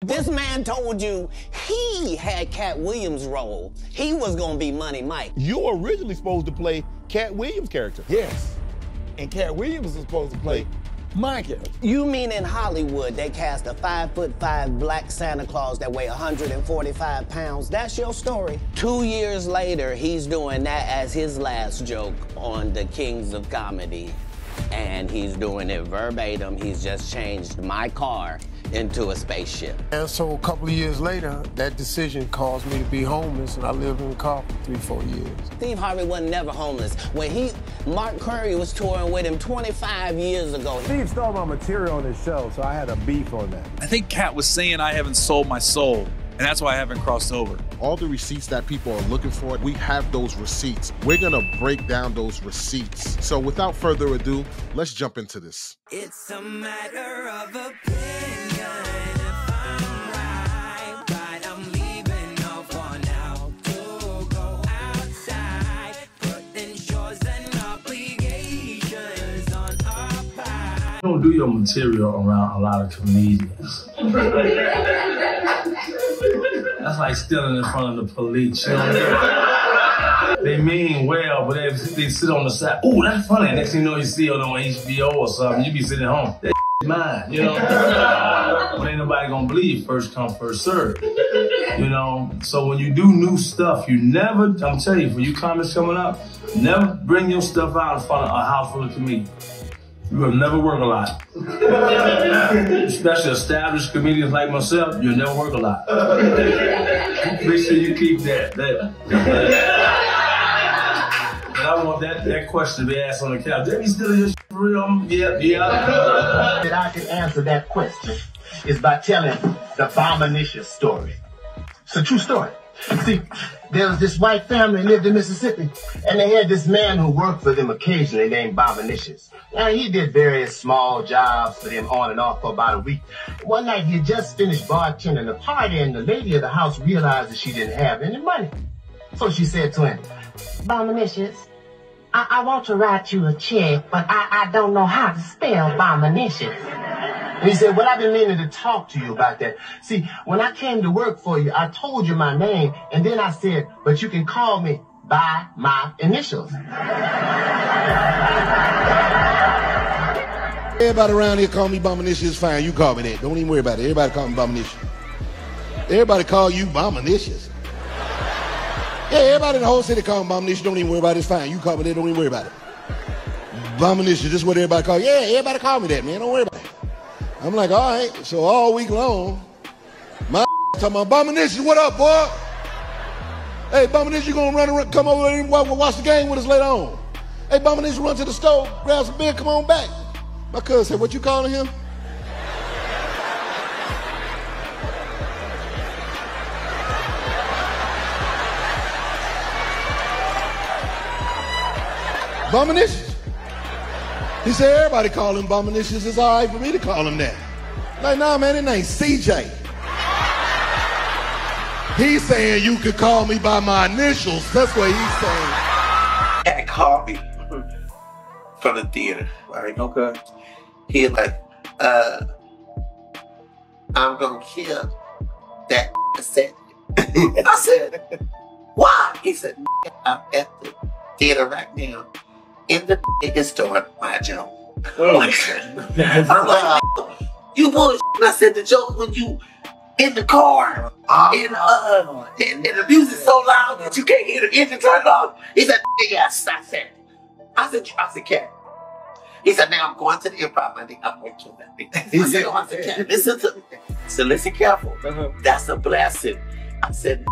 This man told you he had Katt Williams' role. He was gonna be Money Mike. You were originally supposed to play Katt Williams' character. Yes. And Katt Williams was supposed to play my character. You mean in Hollywood they cast a 5'5" black Santa Claus that weigh 145 pounds? That's your story. 2 years later, he's doing that as his last joke on the Kings of Comedy. And he's doing it verbatim. He's just changed my car into a spaceship. And so a couple of years later, that decision caused me to be homeless, and I lived in the car for 3-4 years. Steve Harvey wasn't never homeless. When Mark Curry was touring with him 25 years ago. Steve stole my material on his show, so I had a beef on that. I think Katt was saying I haven't sold my soul, and that's why I haven't crossed over. All the receipts that people are looking for, we have those receipts. We're gonna break down those receipts. So without further ado, let's jump into this. It's a matter of opinion. If I'm right, I'm leaving off for now to go outside, putting chores and obligations on our part. You don't do your material around a lot of comedians. That's like stealing in front of the police. You know? They mean well, but they sit on the side. Oh, that's funny. Next thing you know, you see it on HBO or something. You be sitting at home. That mine, you know. But ain't nobody gonna believe first come, first serve. You know. So when you do new stuff, you never. I'm telling you, for you comics coming up, never bring your stuff out in front of a house full of comedians. You will never work a lot. Especially established comedians like myself, you'll never work a lot. Make sure you keep that. And I want that question to be asked on the couch. Did he steal your shit for real? Yeah. That I can answer that question is by telling the Bombinicious story. It's a true story. See, there was this white family lived in Mississippi, and they had this man who worked for them occasionally named Bombinicious. Now, he did various small jobs for them on and off for about a week. One night, he had just finished bartending a party, and the lady of the house realized that she didn't have any money. So she said to him, Bombinicious, I want to write you a check, but I don't know how to spell Bombinicious. And he said, well, I've been meaning to talk to you about that. See, when I came to work for you, I told you my name, and then I said, but you can call me by my initials. Everybody around here call me Bombinicious, it's fine. You call me that. Don't even worry about it. Everybody call me Bombinicious. Everybody call you Bombinicious. Yeah, everybody in the whole city call me Bombinicious. Don't even worry about it. It's fine. You call me that. Don't even worry about it. Bombinicious, this is what everybody call. Yeah, everybody call me that, man. Don't worry about it. I'm like, all right. So all week long, my talking about Bombinicious, what up, boy? Hey, Bombinicious, you gonna run around, come over and watch the game with us later on? Hey, Bombinicious, run to the store, grab some beer, come on back. My cousin said, what you calling him? Bombinicious. He said, everybody call him Bombinicious. It's all right for me to call him that. Like, nah, man, his name's CJ. He's saying you could call me by my initials. That's what he's saying. Katt called me from the theater, right? Okay. He like, I'm gonna kill that set. I said, why? He said, I'm at the theater right now. In the biggest store, my joke. I'm like, you bullshit. I said the joke when you in the car and the music's so loud that you can't hear the engine turn off. He said, yes. I said, Katt. He said, now I'm going to the improv. I'm going to that. He said, Katt, listen to me. So listen careful. That's a blessing. I said,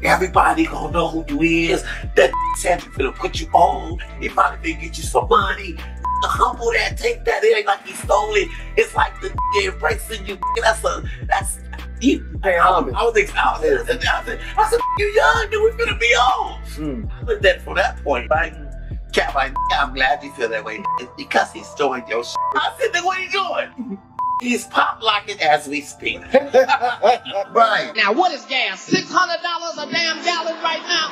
everybody gonna know who you is. That Cedric finna put you on. He probably finna get you some money. Humble that, take that. It ain't like he stole it. It's like the embracing you. That's you. Hey, I was excited. I said, you young, dude, we finna be on. I looked at it from that point. Like, Katt, I'm glad you feel that way. It's because he's storing your shit. I said, then what are you doing? He's pop locking as we speak. Right. Now, what is gas? $600 a damn gallon right now?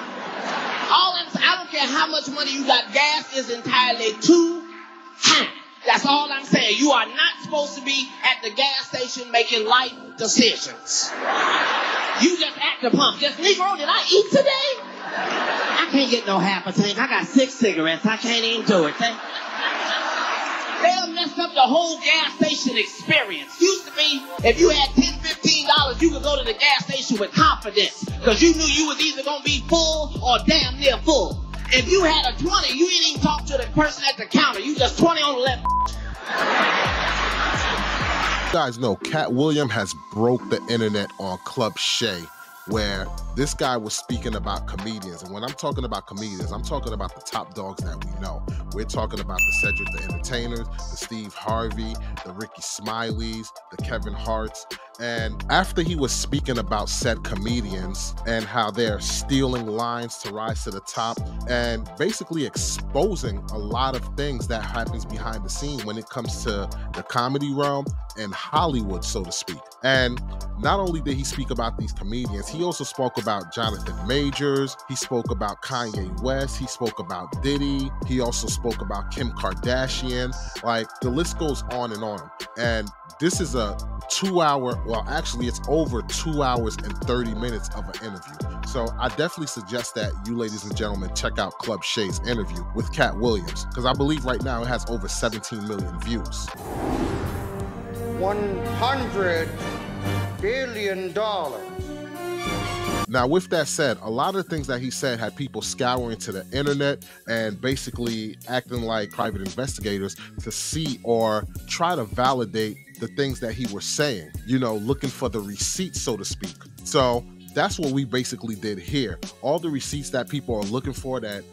I don't care how much money you got. Gas is entirely too high. That's all I'm saying. You are not supposed to be at the gas station making life decisions. You just at the pump. Just, Negro, did I eat today? I can't get no half a tank. I got 6 cigarettes. I can't even do it. They done messed up the whole gas station experience. Used to be, if you had $10, $15, you could go to the gas station with confidence. Because you knew you was either going to be full or damn near full. If you had a 20, you didn't even talk to the person at the counter. You just 20 on the left. You guys know Katt Williams has broke the internet on Club Shay, where this guy was speaking about comedians. And when I'm talking about comedians, I'm talking about the top dogs that we know. We're talking about the Cedric the Entertainers, the Steve Harvey, the Ricky Smileys, the Kevin Harts. And after he was speaking about said comedians and how they're stealing lines to rise to the top and basically exposing a lot of things that happens behind the scene when it comes to the comedy realm and Hollywood, so to speak. And not only did he speak about these comedians, he also spoke about Jonathan Majors, he spoke about Kanye West, he spoke about Diddy, he also spoke about Kim Kardashian. Like, the list goes on and on. And this is a 2-hour, well, actually it's over 2 hours and 30 minutes of an interview. So I definitely suggest that you ladies and gentlemen check out Club Shay's interview with Katt Williams, because I believe right now it has over 17 million views. $100 billion. Now, with that said, a lot of things that he said had people scouring to the internet and basically acting like private investigators to see or try to validate the things that he was saying, you know, looking for the receipts, so to speak. So that's what we basically did here. All the receipts that people are looking for that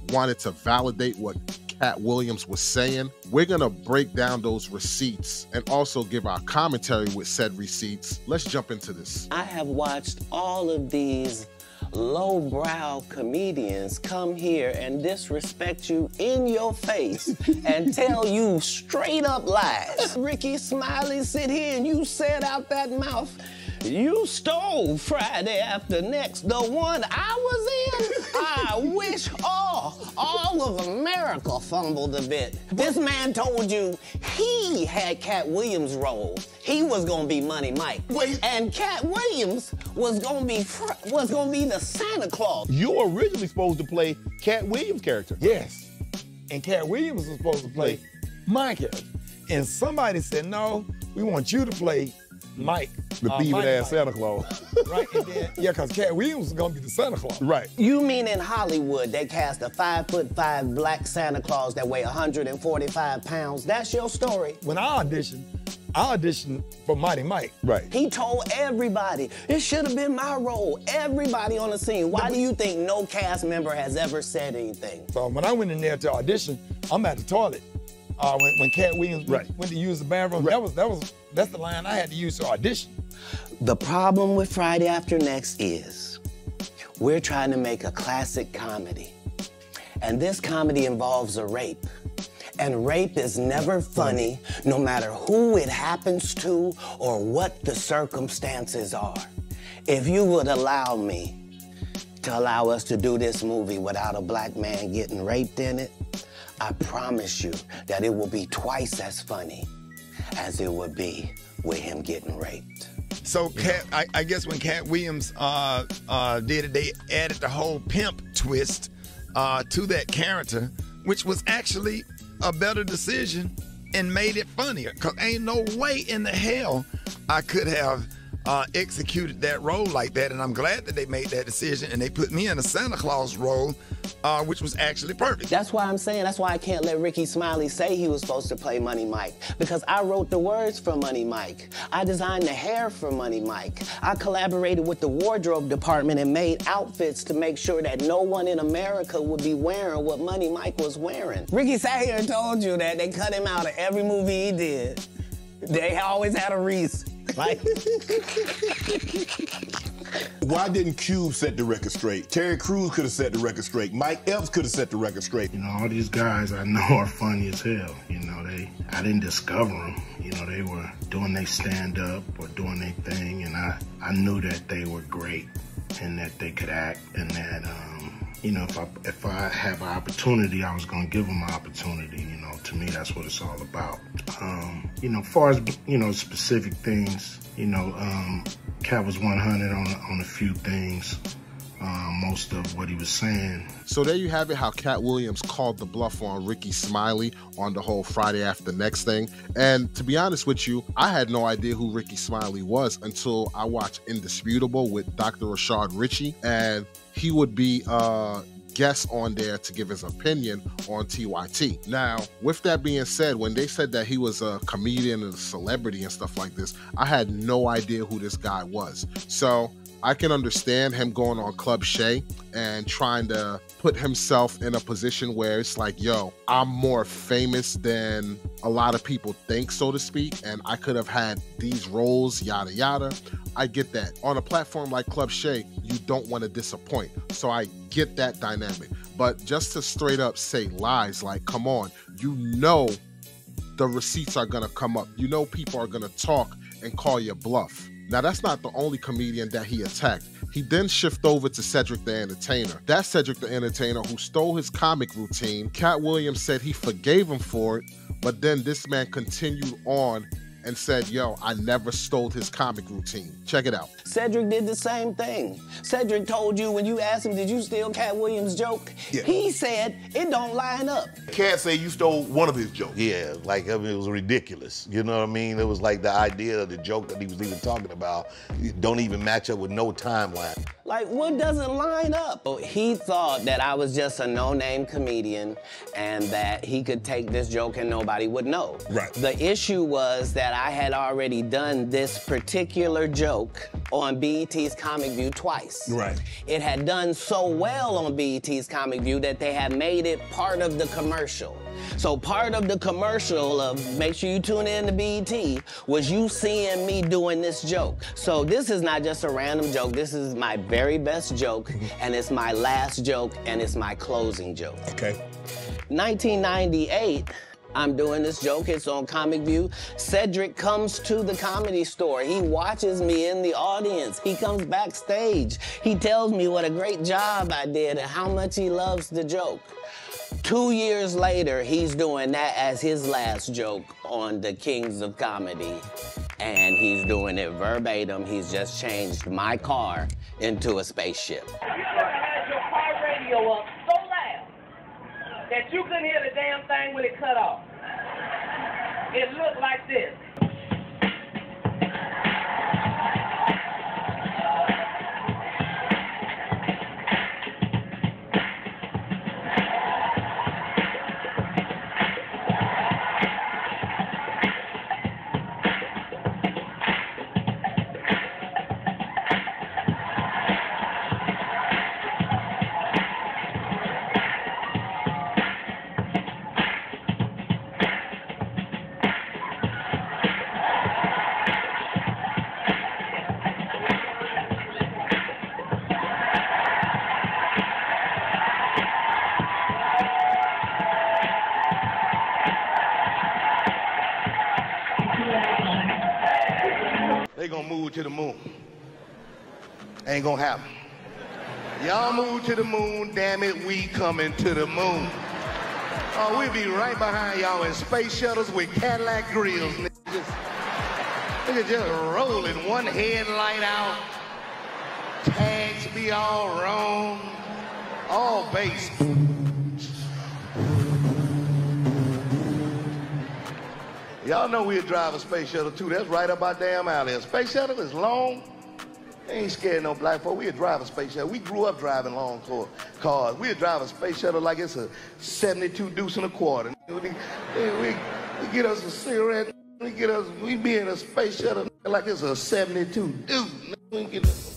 wanted to validate what Katt Williams was saying, we're gonna break down those receipts and also give our commentary with said receipts. Let's jump into this. I have watched all of these lowbrow comedians come here and disrespect you in your face and tell you straight up lies. Ricky Smiley sit here and you said out that mouth, you stole Friday After Next, the one I was in. I wish all of America fumbled a bit. This man told you he had Katt Williams' role. He was gonna be Money Mike. Wait. And Katt Williams was gonna be the Santa Claus. You were originally supposed to play Katt Williams' character. Yes. And Katt Williams was supposed to play my character. And somebody said, no, we want you to play Mike. The thieving ass Santa Claus. Right, and then, yeah, because Katt Williams was gonna be the Santa Claus. Right. You mean in Hollywood they cast a 5'5" black Santa Claus that weigh 145 pounds? That's your story. When I auditioned for Mighty Mike. Right. He told everybody, it should have been my role. Everybody on the scene. Why do you think no cast member has ever said anything? So when I went in there to audition, I'm at the toilet. When Katt Williams went to use the bathroom, that's the line I had to use to audition. The problem with Friday After Next is we're trying to make a classic comedy. And this comedy involves a rape. And rape is never funny, no matter who it happens to or what the circumstances are. If you would allow me to allow us to do this movie without a black man getting raped in it, I promise you that it will be twice as funny as it would be with him getting raped. So I guess when Katt Williams did it, they added the whole pimp twist to that character, which was actually a better decision and made it funnier. Because ain't no way in the hell I could have executed that role like that. And I'm glad that they made that decision and they put me in a Santa Claus role, which was actually perfect. That's why I'm saying, that's why I can't let Ricky Smiley say he was supposed to play Money Mike, because I wrote the words for Money Mike. I designed the hair for Money Mike. I collaborated with the wardrobe department and made outfits to make sure that no one in America would be wearing what Money Mike was wearing. Ricky sat here and told you that they cut him out of every movie he did. They always had a reason. Like, why didn't Cube set the record straight? Terry Crews could have set the record straight. Mike Epps could have set the record straight. You know, all these guys I know are funny as hell. You know, I didn't discover them. You know, they were doing their stand-up or doing their thing, and I knew that they were great and that they could act and that you know, if I have an opportunity, I was gonna give him an opportunity. You know, to me, that's what it's all about. You know, as far as, you know, specific things, you know, Katt was 100 on a few things. Most of what he was saying. So there you have it, how Katt Williams called the bluff on Ricky Smiley on the whole Friday After Next thing. And to be honest with you, I had no idea who Ricky Smiley was until I watched Indisputable with Dr. Rashad Ritchie, and he would be guest on there to give his opinion on TYT. Now, with that being said, when they said that he was a comedian and a celebrity and stuff like this, I had no idea who this guy was. So I can understand him going on Club Shay and trying to put himself in a position where it's like, yo, I'm more famous than a lot of people think, so to speak, and I could have had these roles, yada, yada. I get that. On a platform like Club Shay, you don't want to disappoint. So I get that dynamic. But just to straight up say lies, like, come on, you know the receipts are going to come up. You know people are going to talk and call you bluff. Now, that's not the only comedian that he attacked. He then shifted over to Cedric the Entertainer. That's Cedric the Entertainer who stole his comic routine. Katt Williams said he forgave him for it, but then this man continued on and said, yo, I never stole his comic routine. Check it out. Cedric did the same thing. Cedric told you when you asked him, did you steal Katt Williams' joke? Yeah. He said, it don't line up. Katt say you stole one of his jokes. Yeah, like, I mean, it was ridiculous. You know what I mean? It was like the idea of the joke that he was even talking about don't even match up with no timeline. Like, what doesn't line up? He thought that I was just a no-name comedian and that he could take this joke and nobody would know. Right. The issue was that I had already done this particular joke on BET's Comic View twice. Right. It had done so well on BET's Comic View that they had made it part of the commercial. So part of the commercial of make sure you tune in to BET was you seeing me doing this joke. So this is not just a random joke. This is my very best joke, and it's my last joke, and it's my closing joke. Okay. 1998, I'm doing this joke, it's on Comic View. Cedric comes to the Comedy Store. He watches me in the audience. He comes backstage. He tells me what a great job I did and how much he loves the joke. 2 years later, he's doing that as his last joke on the Kings of Comedy. And he's doing it verbatim. He's just changed my car into a spaceship. You had your car radio up so loud that you couldn't hear the damn thing when it cut off. It looked like this. They gonna move to the moon. Ain't gonna happen. Y'all move to the moon, damn it, we coming to the moon. Oh, we'll be right behind y'all in space shuttles with Cadillac grills. Nigga just rolling, one headlight out. Tags be all wrong. All bass. Y'all know we'll drive a space shuttle too. That's right up our damn alley. A space shuttle is long. They ain't scared no black folk. We'll drive a space shuttle. We grew up driving long cars. We'll drive a space shuttle like it's a 72 deuce and a quarter. We get us a cigarette. We be in a space shuttle like it's a 72 deuce. We get us.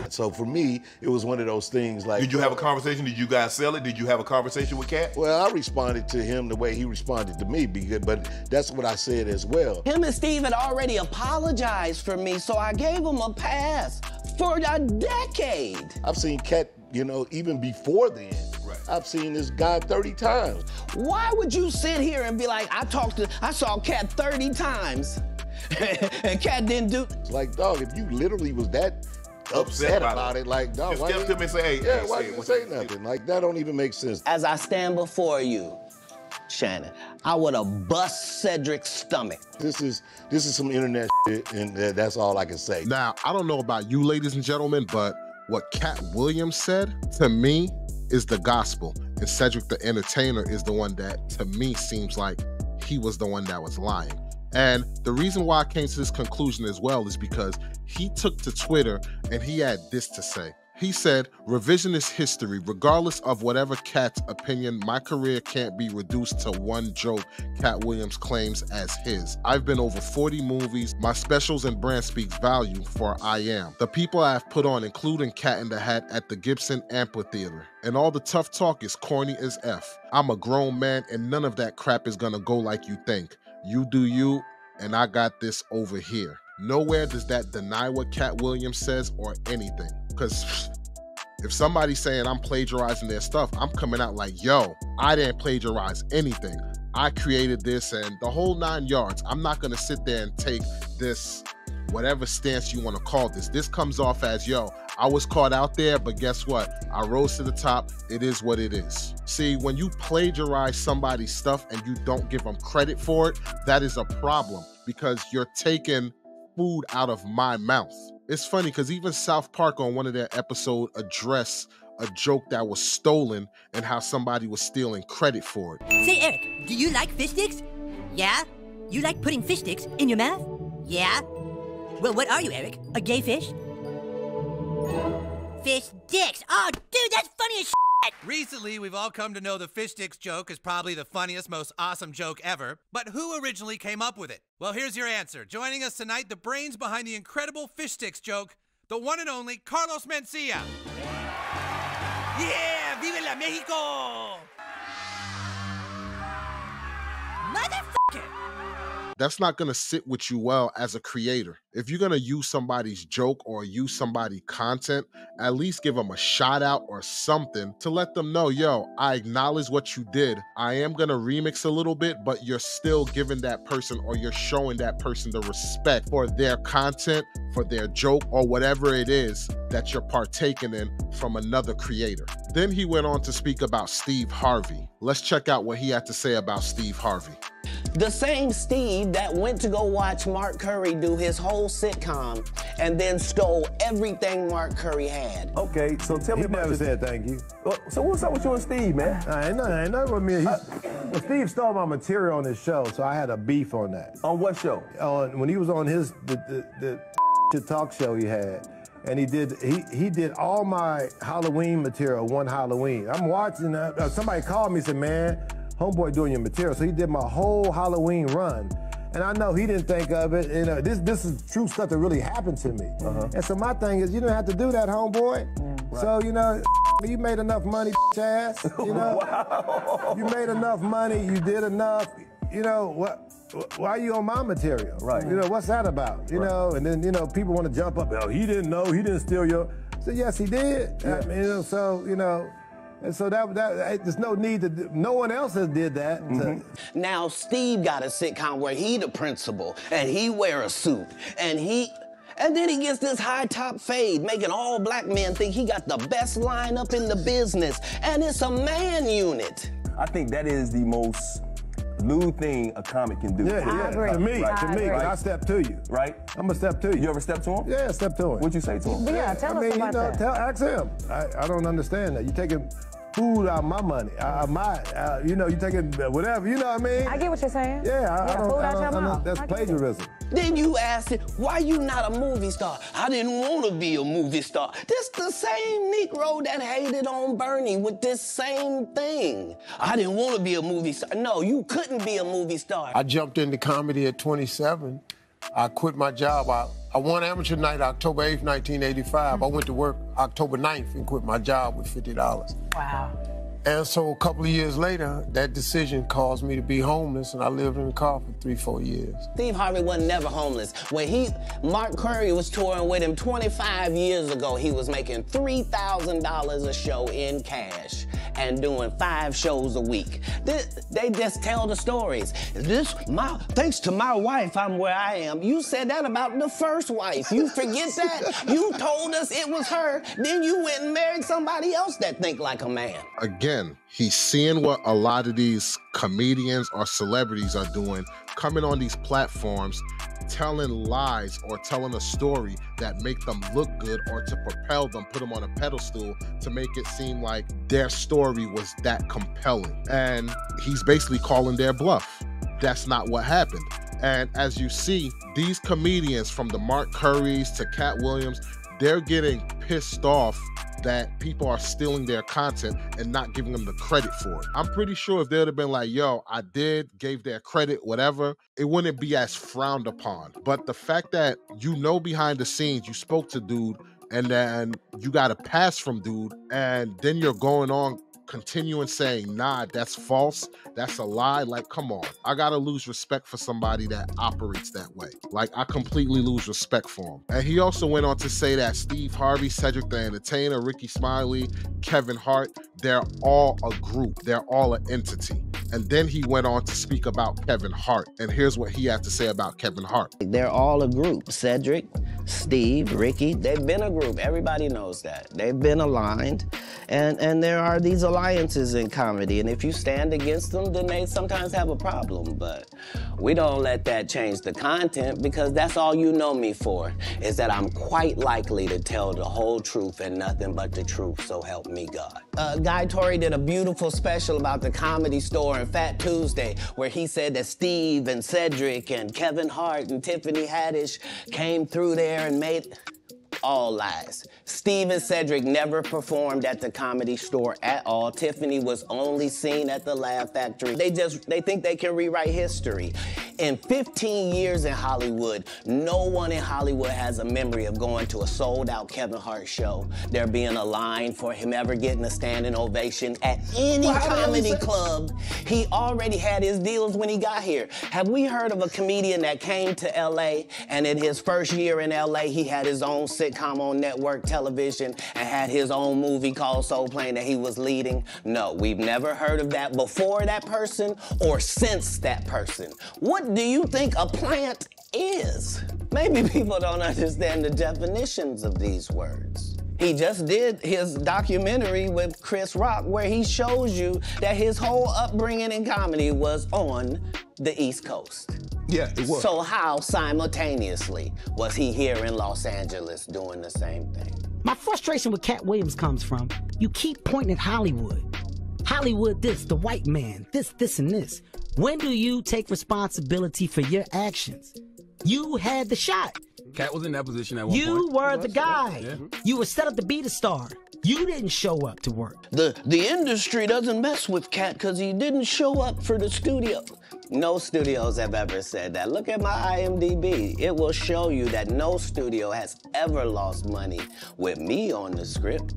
So for me, it was one of those things like... Did you have a conversation? Did you guys sell it? Did you have a conversation with Katt? Well, I responded to him the way he responded to me, but that's what I said as well. Him and Steve had already apologized for me, so I gave him a pass for a decade. I've seen Katt, you know, even before then, I've seen this guy 30 times. Why would you sit here and be like, I saw Katt 30 times, and Katt didn't do? It's like, dog, if you literally was that upset about it, like, dog, just why step to me and say, hey, yeah, hey, why didn't you say nothing? Like, that don't even make sense. As I stand before you, Shannon, I would have bust Cedric's stomach. This is some internet shit, and that's all I can say. Now, I don't know about you, ladies and gentlemen, but what Katt Williams said, to me, is the gospel. And Cedric the Entertainer is the one that, to me, seems like he was the one that was lying. And the reason why I came to this conclusion as well is because he took to Twitter and he had this to say. He said, revisionist history, regardless of whatever Katt's opinion, my career can't be reduced to one joke Katt Williams claims as his. I've been over 40 movies. My specials and brand speaks value for I am. The people I have put on, including Cat in the Hat at the Gibson Amphitheater. And all the tough talk is corny as F. I'm a grown man and none of that crap is gonna go like you think. You do you, and I got this over here. Nowhere does that deny what Katt Williams says or anything. Because if somebody's saying I'm plagiarizing their stuff, I'm coming out like, yo, I didn't plagiarize anything. I created this and the whole 9 yards. I'm not gonna sit there and take this, whatever stance you wanna call this. This comes off as, yo, I was caught out there, but guess what? I rose to the top. It is what it is. See, when you plagiarize somebody's stuff and you don't give them credit for it, that is a problem because you're taking food out of my mouth. It's funny because even South Park on one of their episodes addressed a joke that was stolen and how somebody was stealing credit for it. Say, Eric, do you like fish sticks? Yeah? You like putting fish sticks in your mouth? Yeah? Well, what are you, Eric? A gay fish? Fish sticks! Oh, dude, that's funny as shit! Recently, we've all come to know the fish sticks joke is probably the funniest, most awesome joke ever. But who originally came up with it? Well, here's your answer. Joining us tonight, the brains behind the incredible fish sticks joke, the one and only Carlos Mencia. Yeah! Vive la Mexico! Motherfucker! That's not gonna sit with you well as a creator. If you're gonna use somebody's joke or use somebody's content, at least give them a shout out or something to let them know, yo, I acknowledge what you did. I am gonna remix a little bit, but you're still giving that person or you're showing that person the respect for their content, for their joke, or whatever it is that you're partaking in from another creator. Then he went on to speak about Steve Harvey. Let's check out what he had to say about Steve Harvey. The same Steve that went to go watch Mark Curry do his whole sitcom and then stole everything Mark Curry had. Okay, so tell me about never said thank you. So what's up with you and Steve, man? Ain't nothing with me. Well, Steve stole my material on his show, so I had a beef on that. On what show? When he was on his the talk show he had. And he did all my Halloween material one Halloween. I'm watching, somebody called me and said, man, homeboy doing your material. So he did my whole Halloween run. And I know he didn't think of it. You know, this is true stuff that really happened to me. And so my thing is, you don't have to do that, homeboy. Right. So, you know, you made enough money, ass. You know, wow. You made enough money, you did enough. You know, why are you on my material? Right. You know, what's that about? You know, and then, you know, people want to jump up, oh, he didn't know, he didn't steal your. So, yes, he did. Yeah. I mean, you know, so, you know, and so that there's no need to no one else has did that. Now, Steve got a sitcom where he the principal, and he wear a suit, and then he gets this high top fade, making all black men think he got the best lineup in the business, and it's a man unit. I think that is the most lewd thing a comic can do. Yeah, to me, right. I step to you. Right? I'm gonna step to you. You ever step to him? Yeah, step to him. What'd you say to him? Yeah, tell us about that. Ask him. I don't understand that. You taking food out of my money, you know, you taking whatever, you know what I mean? I get what you're saying. Yeah, I don't know. That's plagiarism. Then you asked him, why you not a movie star? I didn't want to be a movie star. This the same Negro that hated on Bernie with this same thing. I didn't want to be a movie star. No, you couldn't be a movie star. I jumped into comedy at 27. I quit my job. I won amateur night October 8th, 1985. I went to work October 9th and quit my job with $50. Wow. And so a couple of years later, that decision caused me to be homeless, and I lived in the car for 3-4 years. Steve Harvey wasn't never homeless. When Mark Curry was touring with him 25 years ago, he was making $3,000 a show in cash and doing 5 shows a week. They just tell the stories. Thanks to my wife, I'm where I am. You said that about the first wife. You forget that? You told us it was her, then you went and married somebody else that think like a man. Again, he's seeing what a lot of these comedians or celebrities are doing, coming on these platforms, telling lies or telling a story that make them look good or to propel them, put them on a pedestal to make it seem like their story was that compelling. And he's basically calling their bluff. That's not what happened. And as you see, these comedians, from the Mark Currys to Katt Williams, they're getting pissed off that people are stealing their content and not giving them the credit for it. I'm pretty sure if they'd have been like, yo, I gave their credit, whatever, it wouldn't be as frowned upon. But the fact that behind the scenes, you spoke to dude, and then you got a pass from dude, and then you're going on continuing saying, nah, that's false, that's a lie. Like, come on. I gotta lose respect for somebody that operates that way. Like, I completely lose respect for him. And he also went on to say that Steve Harvey, Cedric the Entertainer, Ricky Smiley, Kevin Hart, they're all a group. They're all an entity. And then he went on to speak about Kevin Hart. And here's what he had to say about Kevin Hart. They're all a group. Cedric, Steve, Ricky, they've been a group. Everybody knows that. They've been aligned. And there are these alliances in comedy. And if you stand against them, then they sometimes have a problem. But we don't let that change the content, because that's all you know me for, is that I'm quite likely to tell the whole truth and nothing but the truth, so help me God. Guy Torrey did a beautiful special about the Comedy Store and Fat Tuesday, where he said that Steve and Cedric and Kevin Hart and Tiffany Haddish came through there and made... All lies. Steve and Cedric never performed at the Comedy Store at all. Tiffany was only seen at the Laugh Factory. They think they can rewrite history. In 15 years in Hollywood, no one in Hollywood has a memory of going to a sold-out Kevin Hart show, there being a line for him ever getting a standing ovation at any comedy club. He already had his deals when he got here. Have we heard of a comedian that came to LA and in his first year in LA, he had his own sitcom on network television and had his own movie called Soul Plane that he was leading? No, we've never heard of that before that person or since that person. What do you think a plant is? Maybe people don't understand the definitions of these words. He just did his documentary with Chris Rock where he shows you that his whole upbringing in comedy was on the East Coast. Yeah, it was. So how simultaneously was he here in Los Angeles doing the same thing? My frustration with Katt Williams comes from, you keep pointing at Hollywood. Hollywood this, the white man, this, and this. When do you take responsibility for your actions? You had the shot. Katt was in that position at one point. You were the guy. Yeah. You were set up to be the star. You didn't show up to work. The industry doesn't mess with Katt because he didn't show up for the studio. No studios have ever said that. Look at my IMDb. It will show you that no studio has ever lost money with me on the script.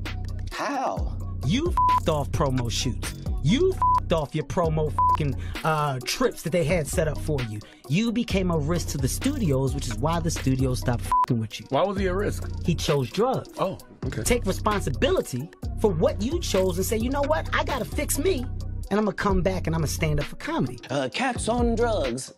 How? You f***ed off promo shoots. You f***ed off your promo f***ing trips that they had set up for you. You became a risk to the studios, which is why the studios stopped f***ing with you. Why was he a risk? He chose drugs. Oh, okay. Take responsibility for what you chose and say, you know what, I gotta fix me, and I'm gonna come back and I'm gonna stand up for comedy. Katt's on drugs.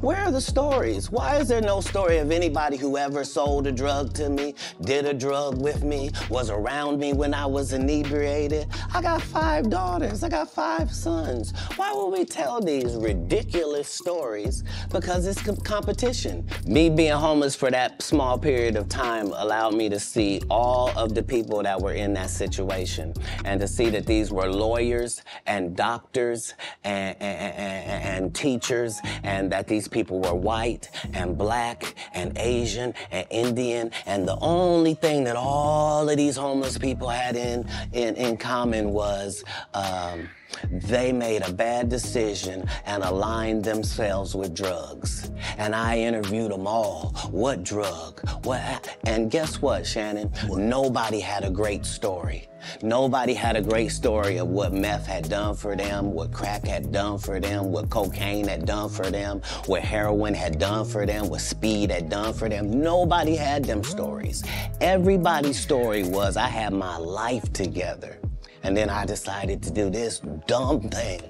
Where are the stories? Why is there no story of anybody who ever sold a drug to me, did a drug with me, was around me when I was inebriated? I got 5 daughters, I got 5 sons. Why would we tell these ridiculous stories? Because it's competition. Me being homeless for that small period of time allowed me to see all of the people that were in that situation and to see that these were lawyers and doctors and teachers, and that that these people were white and black and Asian and Indian, and the only thing that all of these homeless people had in common was they made a bad decision and aligned themselves with drugs. And I interviewed them all. What drug? And guess what, Shannon? Nobody had a great story. Nobody had a great story of what meth had done for them, what crack had done for them, what cocaine had done for them, what heroin had done for them, what speed had done for them. Nobody had them stories. Everybody's story was, I had my life together. And then I decided to do this dumb thing.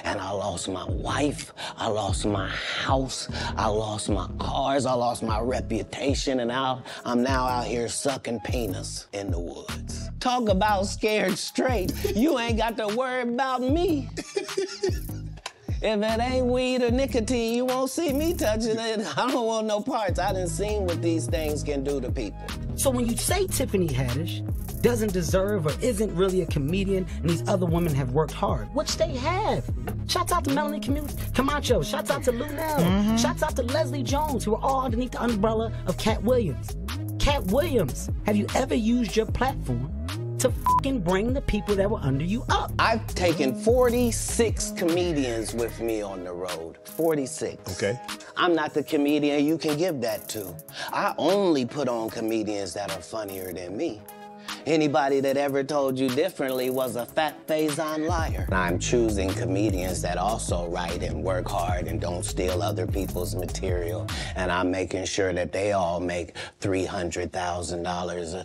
And I lost my wife, I lost my house, I lost my cars, I lost my reputation, and I'm now out here sucking penis in the woods. Talk about scared straight. You ain't got to worry about me. If it ain't weed or nicotine, you won't see me touching it. I don't want no parts. I done seen what these things can do to people. So when you say Tiffany Haddish doesn't deserve or isn't really a comedian and these other women have worked hard, which they have. Shouts out to Melanie Camacho. Shouts out to Lunel. Shouts out to Leslie Jones, who are all underneath the umbrella of Katt Williams. Katt Williams, have you ever used your platform to fucking bring the people that were under you up? I've taken 46 comedians with me on the road. 46. Okay. I'm not the comedian you can give that to. I only put on comedians that are funnier than me. Anybody that ever told you differently was a fat faison liar. I'm choosing comedians that also write and work hard and don't steal other people's material. And I'm making sure that they all make $300,000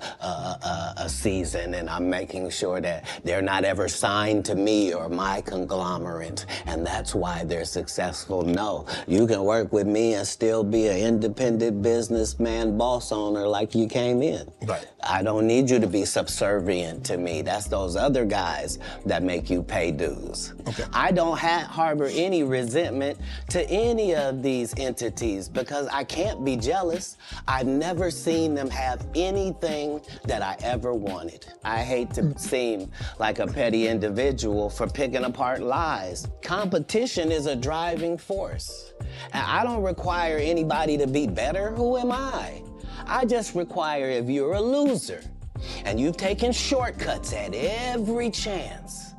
a season. And I'm making sure that they're not ever signed to me or my conglomerate. And that's why they're successful. No, you can work with me and still be an independent businessman, boss owner like you came in. Right. I don't need you to be subservient to me. That's those other guys that make you pay dues. Okay. I don't harbor any resentment to any of these entities because I can't be jealous. I've never seen them have anything that I ever wanted. I hate to seem like a petty individual for picking apart lies. Competition is a driving force. And I don't require anybody to be better. Who am I? I just require if you're a loser and you've taken shortcuts at every chance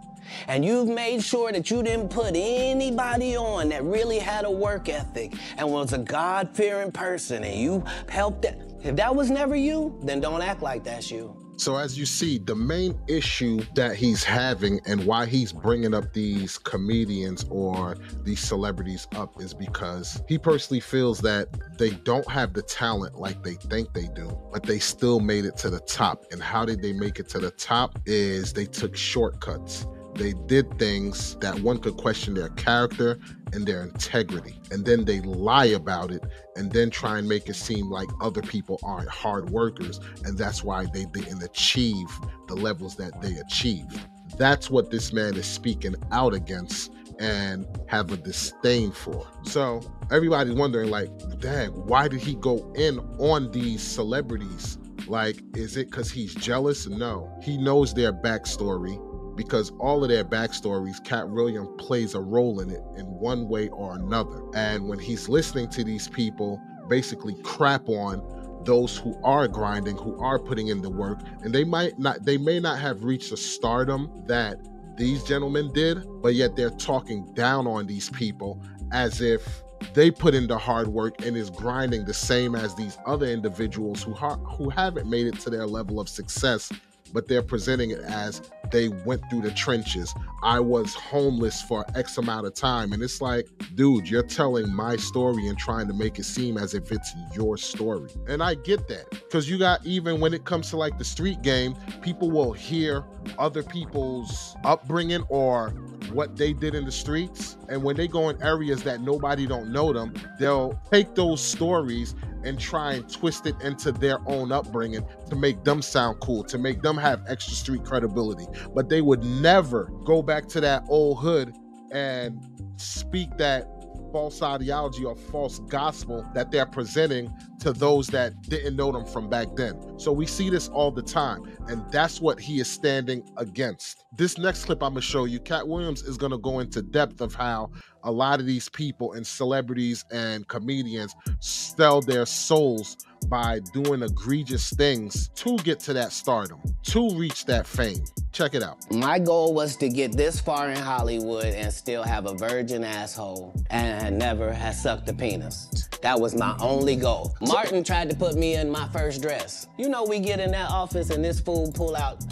and you've made sure that you didn't put anybody on that really had a work ethic and was a God-fearing person and you helped that. If that was never you, then don't act like that's you. So as you see, the main issue that he's having and why he's bringing up these comedians or these celebrities up is because he personally feels that they don't have the talent like they think they do, but they still made it to the top. And how did they make it to the top is they took shortcuts. They did things that one could question their character and their integrity. And then they lie about it and then try and make it seem like other people aren't hard workers. And that's why they didn't achieve the levels that they achieved. That's what this man is speaking out against and have a disdain for. So everybody's wondering like, dang, why did he go in on these celebrities? Like, is it because he's jealous? No, he knows their backstory. Because all of their backstories, Katt Williams plays a role in it in one way or another. And when he's listening to these people basically crap on those who are grinding, who are putting in the work, and they may not have reached the stardom that these gentlemen did, but yet they're talking down on these people as if they put in the hard work and is grinding the same as these other individuals who haven't made it to their level of success, but they're presenting it as they went through the trenches. I was homeless for X amount of time. And it's like, dude, you're telling my story and trying to make it seem as if it's your story. And I get that, because you got, even when it comes to like the street game, people will hear other people's upbringing or what they did in the streets. And when they go in areas that nobody don't know them, they'll take those stories and try and twist it into their own upbringing to make them sound cool, to make them have extra street credibility. But they would never go back to that old hood and speak that false ideology or false gospel that they're presenting to those that didn't know them from back then. So we see this all the time, and that's what he is standing against. This next clip I'm gonna show you, Katt Williams is gonna go into depth of how a lot of these people and celebrities and comedians sell their souls by doing egregious things to get to that stardom, to reach that fame. Check it out. My goal was to get this far in Hollywood and still have a virgin asshole and never have sucked a penis. That was my only goal. Martin tried to put me in my first dress. You know, we get in that office and this fool pull out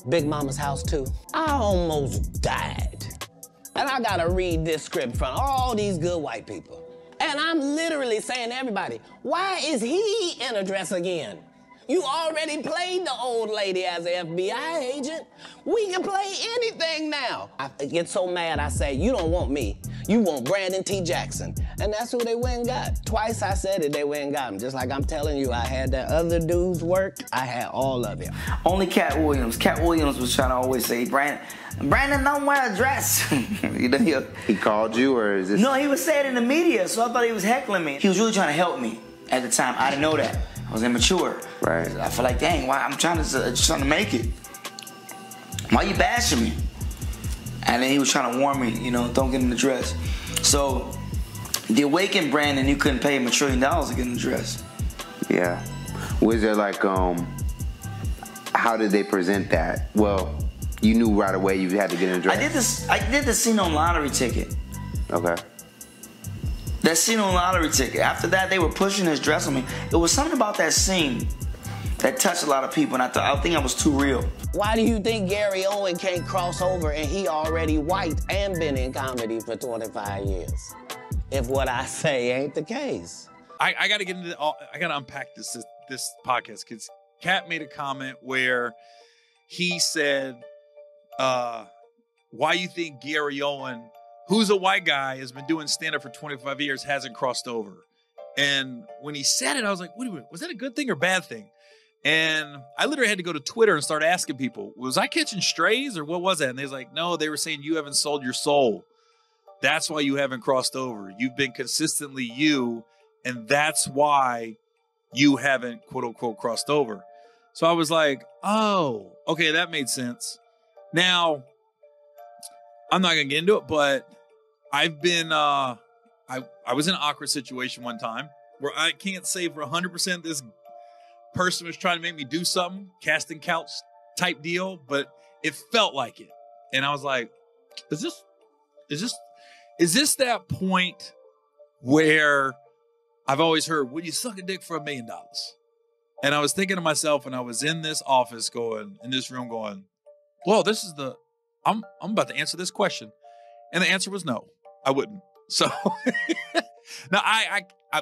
Big Mama's House too. I almost died. And I gotta read this script from all these good white people. And I'm literally saying to everybody, why is he in a dress again? You already played the old lady as an FBI agent. We can play anything now. I get so mad, I say, you don't want me. You want Brandon T. Jackson. And that's who they went and got. Twice I said it, they went and got him. Just like I'm telling you, I had that other dude's work. I had all of it. Only Katt Williams. Katt Williams was trying to always say, Brandon, don't wear a dress. You know, he called you, or is this? No, he was saying it in the media, so I thought he was heckling me. He was really trying to help me at the time. I didn't know that. I was immature. Right. I feel like, dang, why I'm just trying to make it. Why you bashing me? And then he was trying to warn me, you know, don't get in the dress. So the awakened Brandon, you couldn't pay him $1 trillion to get in the dress. Yeah. Was there like, how did they present that? Well, you knew right away you had to get in the dress. I did the scene on Lottery Ticket. Okay. That scene on Lottery Ticket. After that, they were pushing his dress on me. It was something about that scene that touched a lot of people, and I think I was too real. Why do you think Gary Owen can't cross over and he already white and been in comedy for 25 years? If what I say ain't the case. I got to get into I got to unpack this podcast, because Katt made a comment where he said, why you think Gary Owen, who's a white guy, has been doing stand-up for 25 years, hasn't crossed over? And when he said it, I was like, wait a minute, was that a good thing or bad thing? And I literally had to go to Twitter and start asking people, was I catching strays or what was that? And they was like, no, they were saying you haven't sold your soul. That's why you haven't crossed over. You've been consistently you, and that's why you haven't, quote unquote, crossed over. So I was like, oh, okay, that made sense. Now, I'm not going to get into it, but I've been, I was in an awkward situation one time where I can't say for 100% this person was trying to make me do something, casting couch type deal, but it felt like it. And I was like, is this that point where I've always heard, would you suck a dick for $1 million? And I was thinking to myself, and I was in this office in this room going, well, this is I'm about to answer this question. And the answer was no, I wouldn't. So now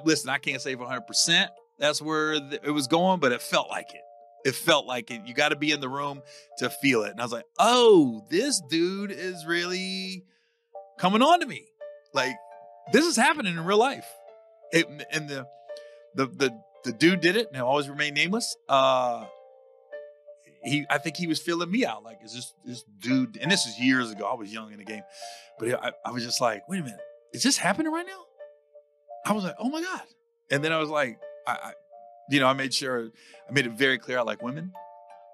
listen, I can't say for 100% that's where it was going, but it felt like it. It felt like it. You got to be in the room to feel it. And I was like, oh, this dude is really coming on to me. Like, this is happening in real life. And the dude did it, and he'll always remain nameless. I think he was feeling me out. Like, is this dude, and this is years ago, I was young in the game, but I was just like, wait a minute, is this happening right now? I was like, oh my God. And then I was like, I made it very clear I like women.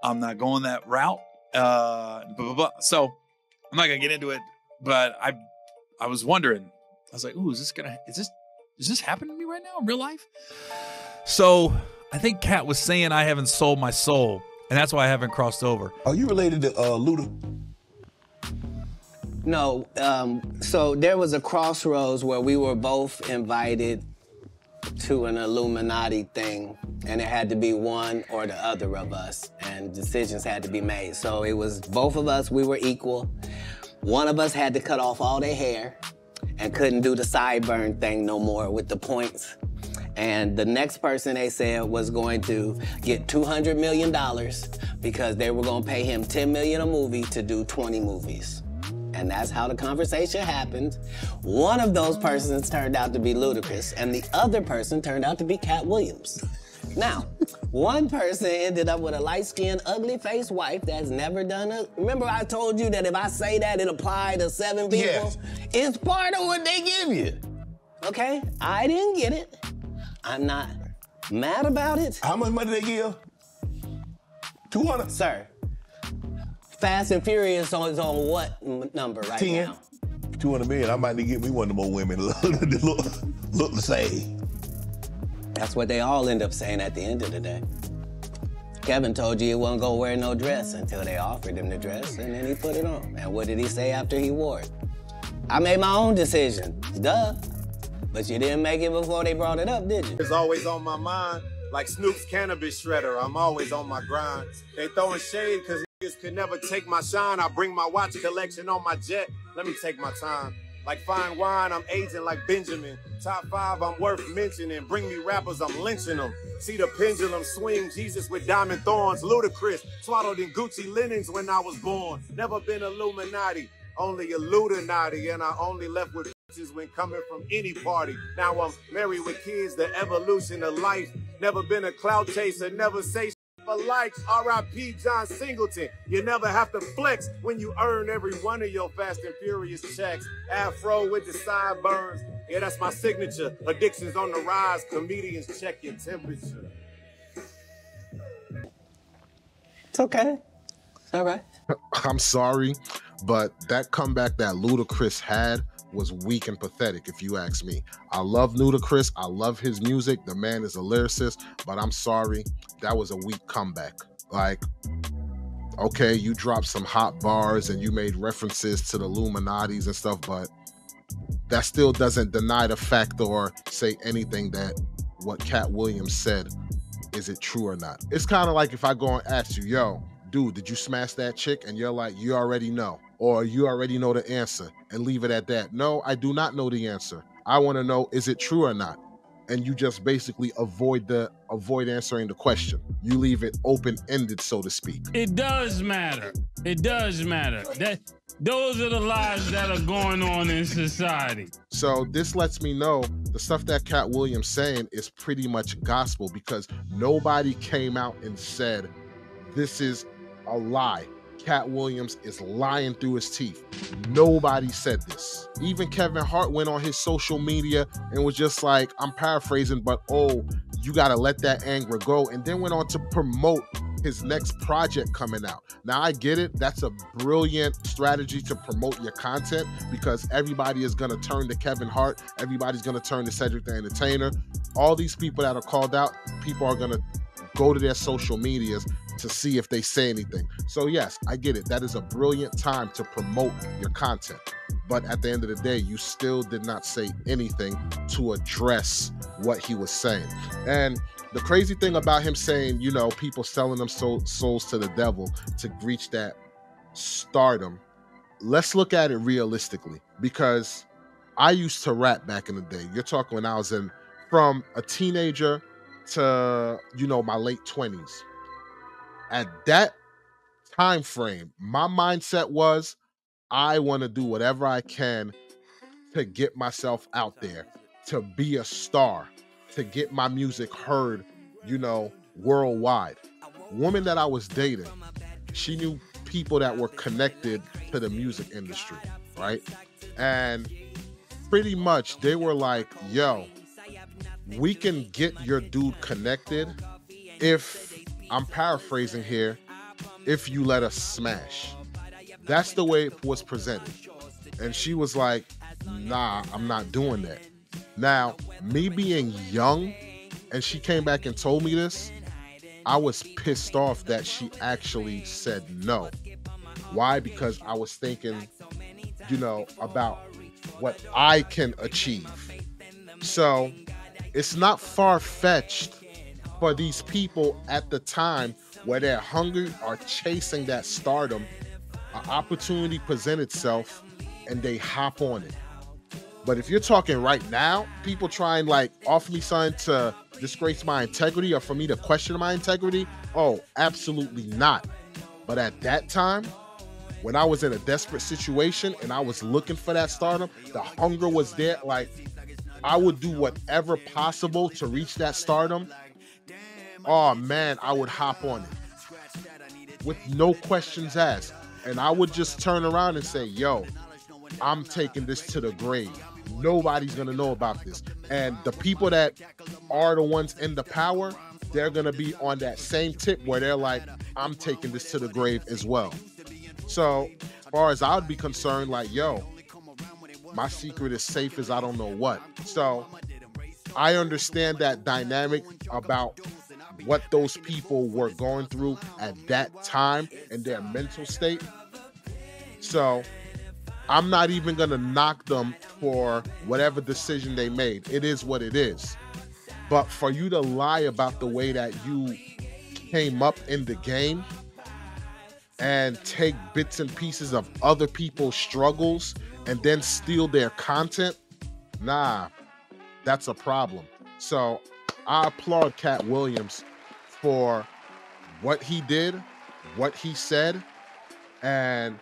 I'm not going that route. Blah, blah, blah. So I'm not gonna get into it, but I was wondering, I was like, ooh, is this happening to me right now in real life? So I think Katt was saying I haven't sold my soul, and that's why I haven't crossed over. Are you related to Luda? No, so there was a crossroads where we were both invited to an Illuminati thing, and it had to be one or the other of us, and decisions had to be made. So it was both of us, we were equal. One of us had to cut off all their hair and couldn't do the sideburn thing no more with the points. And the next person, they said, was going to get $200 million because they were going to pay him $10 million a movie to do 20 movies. And that's how the conversation happened. One of those persons turned out to be Ludacris, and the other person turned out to be Katt Williams. Now, one person ended up with a light-skinned, ugly-faced wife that's never done a... Remember I told you that if I say that, it applied to 7 people? Yes. It's part of what they give you. Okay, I didn't get it. I'm not mad about it. How much money they give? 200? Sir, Fast and Furious is on what number right 10. now? 200 million. I might need to get me one of the more women look the same. That's what they all end up saying at the end of the day. Kevin told you he wasn't gonna wear no dress until they offered him the dress, and then he put it on. And what did he say after he wore it? I made my own decision, duh. But you didn't make it before they brought it up, did you? It's always on my mind, like Snoop's cannabis shredder. I'm always on my grind. They throwing shade because niggas could never take my shine. I bring my watch collection on my jet. Let me take my time. Like fine wine, I'm aging like Benjamin. Top 5, I'm worth mentioning. Bring me rappers, I'm lynching them. See the pendulum swing, Jesus with diamond thorns. Ludicrous, swaddled in Gucci linens when I was born. Never been Illuminati, only Illuminati. And I only left with bitches when coming from any party. Now I'm married with kids, the evolution of life. Never been a clout chaser, never say for likes. R.I.P. John Singleton. You never have to flex when you earn every one of your Fast and Furious checks. Afro with the sideburns. Yeah, that's my signature. Addictions on the rise. Comedians check your temperature. It's okay. It's all right. I'm sorry, but that comeback that Ludacris had was weak and pathetic, if you ask me. I love Ludacris. I love his music. The man is a lyricist, but I'm sorry. That was a weak comeback. Like, okay, you dropped some hot bars and you made references to the Illuminatis and stuff, but that still doesn't deny the fact or say anything that what Katt Williams said, is it true or not? It's kind of like if I go and ask you, yo, dude, did you smash that chick? And you're like, you already know. Or you already know the answer, and leave it at that. No, I do not know the answer. I want to know, is it true or not? And you just basically avoid answering the question. You leave it open-ended, so to speak. It does matter. It does matter. Those are the lies that are going on in society. So this lets me know the stuff that Katt Williams saying is pretty much gospel, because nobody came out and said, this is a lie. Katt Williams is lying through his teeth. Nobody said this. Even Kevin Hart went on his social media and was just like, I'm paraphrasing, but oh, you gotta let that anger go, and then went on to promote his next project coming out. Now I get it, that's a brilliant strategy to promote your content, because everybody is gonna turn to Kevin Hart, everybody's gonna turn to Cedric the Entertainer. All these people that are called out, people are gonna go to their social medias to see if they say anything. So yes, I get it. That is a brilliant time to promote your content. But at the end of the day, you still did not say anything to address what he was saying. And the crazy thing about him saying, you know, people selling them souls to the devil to reach that stardom, let's look at it realistically, because I used to rap back in the day. You're talking when I was from a teenager to, you know, my late 20s. At that time frame, my mindset was, I want to do whatever I can to get myself out there, to be a star, to get my music heard, you know, worldwide. Woman that I was dating, she knew people that were connected to the music industry, right? And pretty much they were like, yo, we can get your dude connected if, I'm paraphrasing here, if you let us smash. That's the way it was presented. And she was like, nah, I'm not doing that. Now, me being young, and she came back and told me this, I was pissed off that she actually said no. Why? Because I was thinking, you know, about what I can achieve. So it's not far-fetched for these people at the time where they're hungry or chasing that stardom, an opportunity present itself and they hop on it. But if you're talking right now, people try and like offer me something to disgrace my integrity or for me to question my integrity, oh, absolutely not. But at that time, when I was in a desperate situation and I was looking for that stardom, the hunger was there. Like, I would do whatever possible to reach that stardom. Oh man, I would hop on it with no questions asked. And I would just turn around and say, yo, I'm taking this to the grave. Nobody's gonna know about this. And the people that are the ones in the power, they're gonna be on that same tip where they're like, I'm taking this to the grave as well. So as far as I'd be concerned, like, yo, my secret is safe as I don't know what. So I understand that dynamic about what those people were going through at that time and their mental state. So I'm not even gonna knock them for whatever decision they made. It is what it is. But for you to lie about the way that you came up in the game and take bits and pieces of other people's struggles and then steal their content, nah, that's a problem. So I applaud Katt Williams for what he did, what he said, and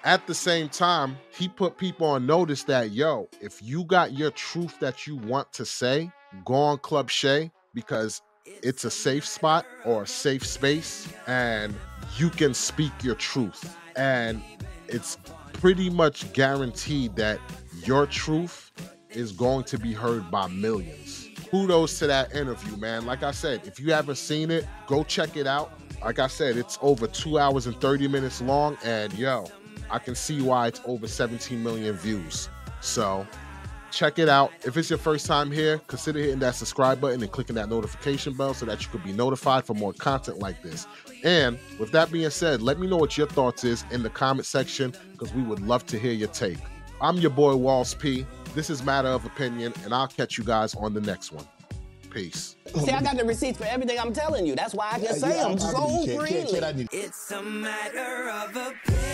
at the same time, he put people on notice that, yo, if you got your truth that you want to say, go on Club Shay, because it's a safe spot or a safe space and you can speak your truth. And it's pretty much guaranteed that your truth is going to be heard by millions. Kudos to that interview, man. Like I said, if you haven't seen it, go check it out. Like I said, it's over 2 hours and 30 minutes long, and yo, I can see why it's over 17 million views. So check it out. If it's your first time here, consider hitting that subscribe button and clicking that notification bell so that you can be notified for more content like this. And with that being said, let me know what your thoughts is in the comment section, because we would love to hear your take. I'm your boy Walls P. This is Matter of Opinion, and I'll catch you guys on the next one. Peace. See, I got the receipts for everything I'm telling you. That's why I can say them so freely. It's a matter of opinion.